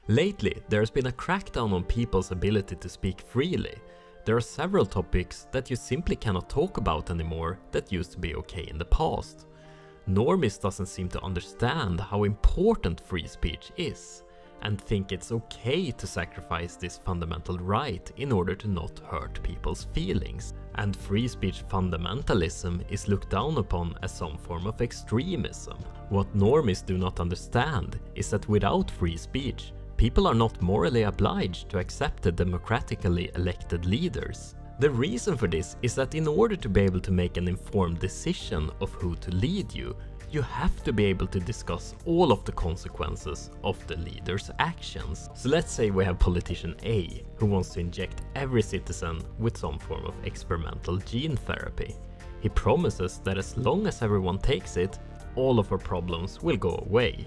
Lately, there has been a crackdown on people's ability to speak freely. There are several topics that you simply cannot talk about anymore that used to be okay in the past. Normies doesn't seem to understand how important free speech is, and think it's okay to sacrifice this fundamental right in order to not hurt people's feelings. And free speech fundamentalism is looked down upon as some form of extremism. What normies do not understand is that without free speech, people are not morally obliged to accept the democratically elected leaders. The reason for this is that in order to be able to make an informed decision of who to lead you, you have to be able to discuss all of the consequences of the leader's actions. So let's say we have politician A who wants to inject every citizen with some form of experimental gene therapy. He promises that as long as everyone takes it, all of our problems will go away.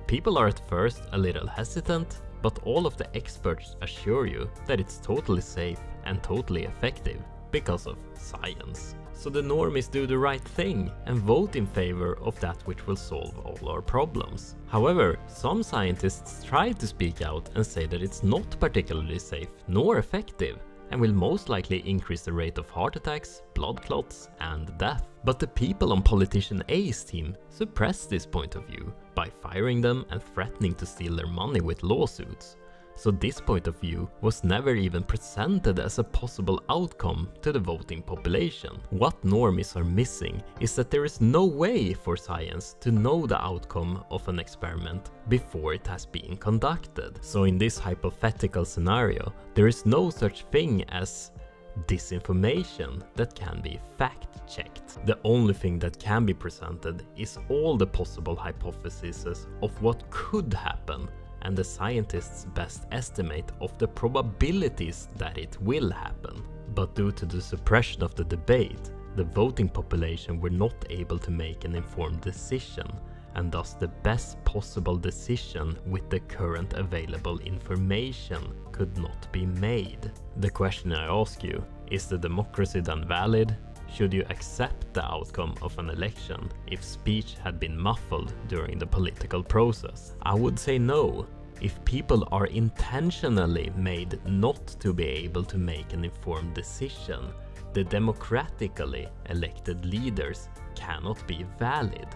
People are at first a little hesitant, but all of the experts assure you that it's totally safe and totally effective because of science. So the normies do the right thing and vote in favor of that which will solve all our problems. However, some scientists try to speak out and say that it's not particularly safe nor effective and will most likely increase the rate of heart attacks, blood clots and death. But the people on politician A's team suppress this point of view by firing them and threatening to steal their money with lawsuits. So this point of view was never even presented as a possible outcome to the voting population. What normies are missing is that there is no way for science to know the outcome of an experiment before it has been conducted. So in this hypothetical scenario, there is no such thing as disinformation that can be fact-checked. The only thing that can be presented is all the possible hypotheses of what could happen and the scientists' best estimate of the probabilities that it will happen. But due to the suppression of the debate, the voting population were not able to make an informed decision, and thus the best possible decision with the current available information could not be made. The question I ask you, is the democracy then valid? Should you accept the outcome of an election if speech had been muffled during the political process? I would say no. If people are intentionally made not to be able to make an informed decision, the democratically elected leaders cannot be valid.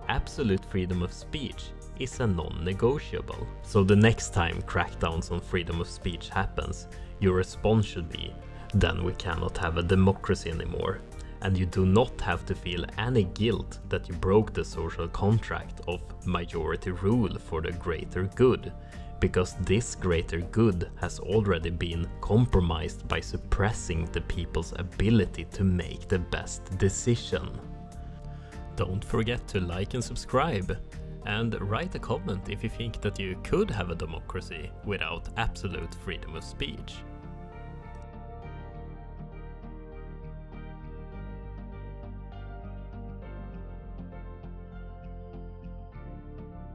Absolute freedom of speech is a non-negotiable. So the next time crackdowns on freedom of speech happens, your response should be, then we cannot have a democracy anymore. And you do not have to feel any guilt that you broke the social contract of majority rule for the greater good, because this greater good has already been compromised by suppressing the people's ability to make the best decision. Don't forget to like and subscribe, and write a comment if you think that you could have a democracy without absolute freedom of speech.